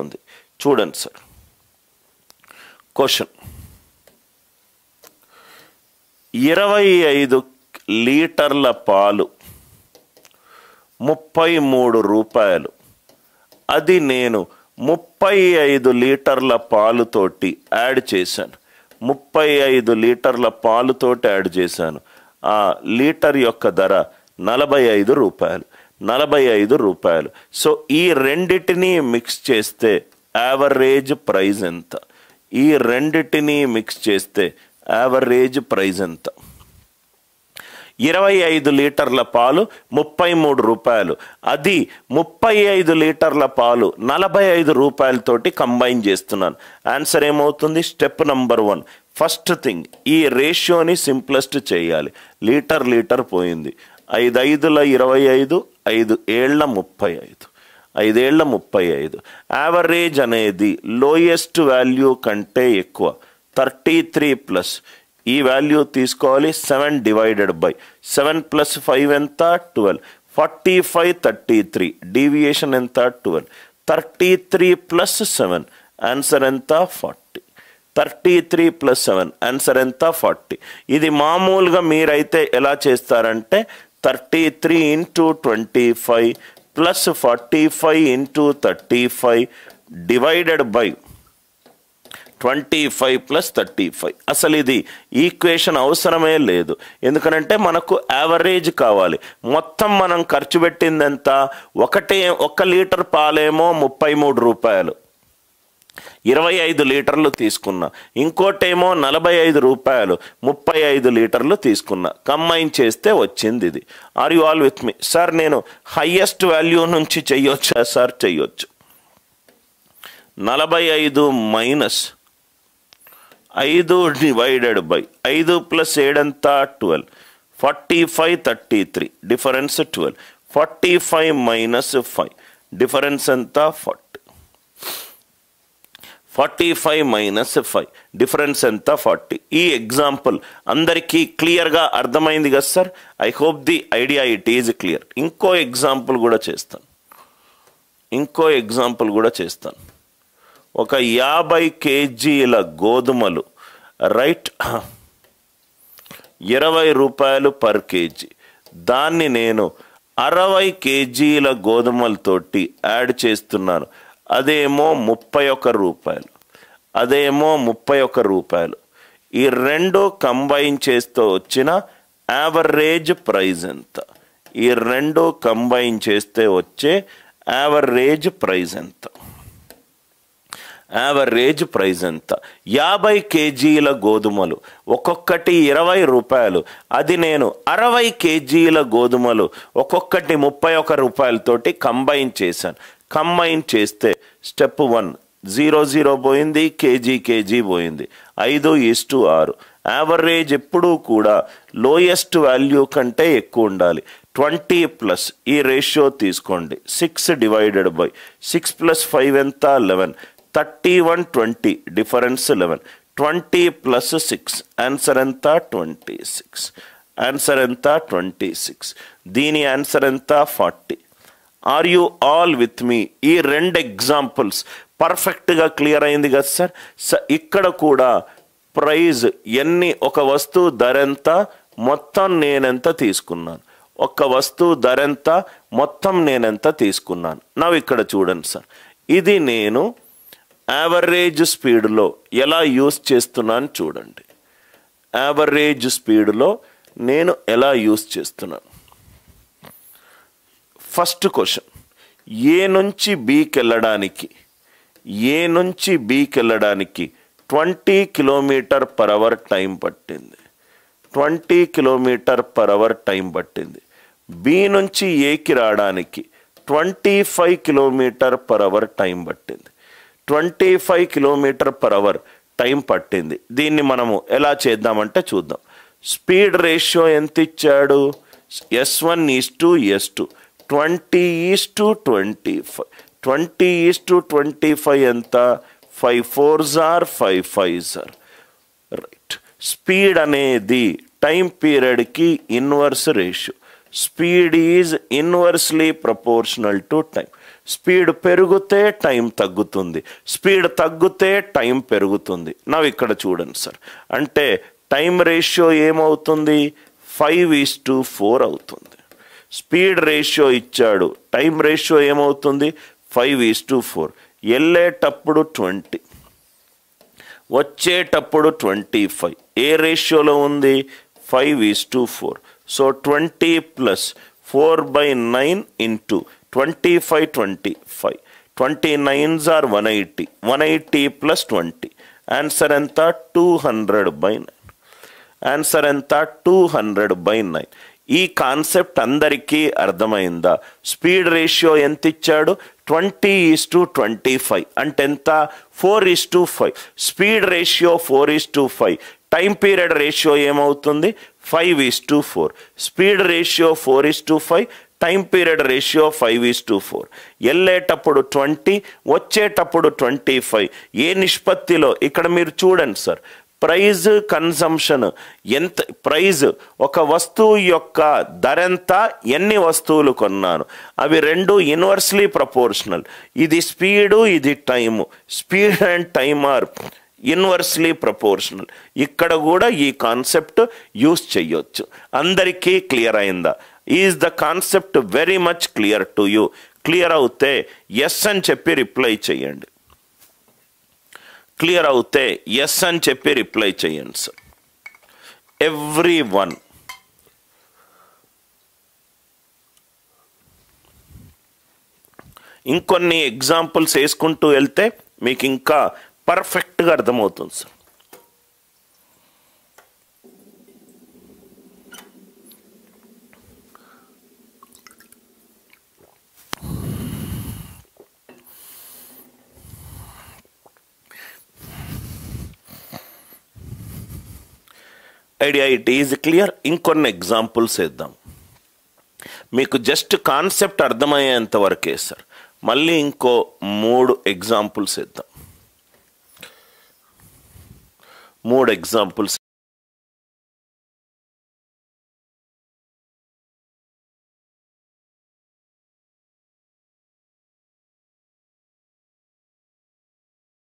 ఉంది. చూడండి sir, question 25 లీటర్ల పాలు 33 రూపాయలు. అది నేను 35 లీటర్ల పాలుతోటి యాడ్ చేశాను. 35 లీటర్ల పాలుతోటి యాడ్ చేశాను. ఆ లీటర్ యొక్క ధర 45 రూపాయలు. 45 రూపాయలు. సో ఈ రెండిటిని మిక్స్ చేస్తే యావరేజ్ ప్రైస్ ఎంత? ఈ రెండిటిని మిక్స్ చేస్తే యావరేజ్ ప్రైస్ ఎంత? 25 లీటర్ల పాలు 33 రూపాయలు. అది 35 లీటర్ల పాలు 45 రూపాయలతోటి కంబైన్ చేస్తున్నాను. ఆన్సర్ ఏమవుతుంది? స్టెప్ నెంబర్ 1, ఫస్ట్ థింగ్ ఈ రేషియోని సింప్లెస్ట్ చేయాలి. లీటర్ పోయింది. 5 5ల 25, 5 ఏళ్ల 35, 5 ఏళ్ల 35. యావరేజ్ అనేది లోయెస్ట్ వాల్యూ కంటే ఎక్కువ 33 ప్లస్ ఈ వాల్యూ తీసుకోవాలి. 7 డివైడెడ్ బై 7 ప్లస్ 5 ఎంత? 12. 45 33 డీవియేషన్ ఎంత? 12. 33 ప్లస్ 7 ఆన్సర్ ఎంత? 40. 33 ప్లస్ 7 ఆన్సర్ ఎంత? 40. ఇది మామూలుగా మీరైతే ఎలా చేస్తారంటే 33 into 25 plus 45 into 35 divided by 25 plus 35. అసలు ఇది ఈక్వేషన్ అవసరమే లేదు. ఎందుకనంటే మనకు యావరేజ్ కావాలి. మొత్తం మనం ఖర్చు పెట్టింది ఎంత? 1 లీటర్ పాలేమో 33 రూపాయలు, 25 లీటర్లు తీసుకున్నా. ఇంకోటేమో 45 రూపాయలు, 35 లీటర్లు తీసుకున్నా. కంబైన్ చేస్తే వచ్చింది ఇది. Are you all with me? Sir నేను హైయెస్ట్ వాల్యూ నుంచి చెయ్యొచ్చా? సార్ చెయ్యొచ్చు. 45 మైనస్ 5 డివైడెడ్ బై 5 ప్లస్ 7 ఎంత? 12. 45 33 డిఫరెన్స్ 12. 45 మైనస్ 5 డిఫరెన్స్ ఎంత? 40. 45 మైనస్ 5 డిఫరెన్స్ ఎంత? 40. ఈ ఎగ్జాంపుల్ అందరికీ క్లియర్గా అర్థమైంది కదా sir? I hope the idea it is clear. ఇంకో ఎగ్జాంపుల్ కూడా చేస్తాను. ఒక 50 కేజీల గోధుమలు, రైట్, 20 రూపాయలు పర్ కేజీ. దాన్ని నేను 60 కేజీల గోధుమలతోటి యాడ్ చేస్తున్నాను. అదేమో 31 రూపాయలు. ఈ రెండు కంబైన్ చేస్తూ వచ్చిన యావరేజ్ ప్రైస్ ఎంత? ఈ రెండు కంబైన్ చేస్తే వచ్చే యావరేజ్ ప్రైస్ ఎంత? 50 కేజీల గోధుమలు ఒక్కొక్కటి 20 రూపాయలు. అది నేను 60 కేజీల గోధుమలు ఒక్కొక్కటి 31 రూపాయలతోటి కంబైన్ చేశాను. కంబైన్ చేస్తే స్టెప్ 1 0 పోయింది, కేజీ పోయింది. 5:6. యావరేజ్ ఎప్పుడూ కూడా లోయెస్ట్ వాల్యూ కంటే ఎక్కువ ఉండాలి. 20 ప్లస్ ఈ రేషియో తీసుకోండి. 6 డివైడెడ్ బై 6 ప్లస్ 5 ఎంత? 11. 31 20 డిఫరెన్స్ 11. 20 ప్లస్ 6 ఆన్సర్ ఎంత? 26. ఆన్సర్ ఎంత? 26. దీని ఆన్సర్ ఎంత? 40. ఆర్ యు ఆల్ విత్ మీ? ఈ రెండు ఎగ్జాంపుల్స్ పర్ఫెక్ట్గా క్లియర్ అయింది కదా సార్? ఇక్కడ కూడా ప్రైజ్ ఎన్ని, ఒక వస్తువు ధర ఎంత, మొత్తం నేనెంత తీసుకున్నాను, ఒక వస్తువు ధర ఎంత, మొత్తం నేనెంత తీసుకున్నాను. నవ్వు ఇక్కడ చూడండి సార్, ఇది నేను యావరేజ్ స్పీడ్లో ఎలా యూస్ చేస్తున్నాను చూడండి. యావరేజ్ స్పీడ్లో నేను ఎలా యూస్ చేస్తున్నాను. ఫస్ట్ క్వశ్చన్, ఏ నుంచి బీకి వెళ్ళడానికి 20 km/h టైం పట్టింది. 20 km/h టైం పట్టింది. బి నుంచి ఏకి రావడానికి 25 km/h టైం పట్టింది. 25 km/h టైం పట్టింది. దీన్ని మనము ఎలా చేద్దామంటే చూద్దాం. స్పీడ్ రేషియో ఎంత ఇచ్చాడు? S1:S2. 20:25. 20:25 ఎంత? 5 4s are 5 5s are. Right. Speed అనేది టైం పీరియడ్కి inverse ratio. Speed is inversely proportional to time. Speed పెరిగితే టైం తగ్గుతుంది, స్పీడ్ తగ్గితే టైం పెరుగుతుంది. నవ్వు ఇక్కడ చూడండి సార్, అంటే టైం రేషియో ఏమవుతుంది? 5:4 అవుతుంది. స్పీడ్ రేషియో ఇచ్చాడు, టైం రేషియో ఏమవుతుంది? 5:4. వెళ్ళేటప్పుడు 20, వచ్చేటప్పుడు 25. ఏ రేషియోలో ఉంది? 5:4. So 20 + 4/9 into 25, 25. 29s are 180. 180 + 20. Answer ఎంత? 200/9. ఆన్సర్ ఎంత? 200/9. ఈ కాన్సెప్ట్ అందరికీ అర్థమైందా? స్పీడ్ రేషియో ఎంత ఇచ్చాడు? 20:25. అంటే ఎంత? 4:5. Speed ratio 4:5. Time period ratio ఏమవుతుంది? 5:4. Speed ratio 4:5, time period ratio 5:4. వెళ్ళేటప్పుడు 20, వచ్చేటప్పుడు 25. ఏ నిష్పత్తిలో? ఇక్కడ మీరు చూడండి సార్, ప్రైజ్ కన్సంప్షన్ ఎంత? ప్రైజ్ ఒక వస్తువు యొక్క ధర ఎంత, ఎన్ని వస్తువులు కొన్నాను, అవి రెండు ఇన్వర్స్లీ ప్రపోర్షనల్. ఇది స్పీడు, ఇది time. Speed and time are inversely proportional. ఇక్కడ కూడా ఈ కాన్సెప్ట్ యూస్ చేయొచ్చు. అందరికీ క్లియర్ అయిందా? Is the concept very much clear to you? Clear అవుతే ఎస్ అని చెప్పి రిప్లై చేయండి. క్లియర్ అవుతే ఎస్ అని చెప్పి రిప్లై చేయండి సార్. Every one. ఇంకొన్ని ఎగ్జాంపుల్స్ వేసుకుంటూ వెళ్తే మీకు ఇంకా పర్ఫెక్ట్గా అర్థమవుతుంది sir. Idea it is clear. ఇంకొన్ని ఎగ్జాంపుల్స్ వేద్దాం, మీకు జస్ట్ కాన్సెప్ట్ అర్థమయ్యేంత వరకే సార్. మళ్ళీ ఇంకో 3 ఎగ్జాంపుల్స్ వేద్దాం. 3 ఎగ్జాంపుల్స్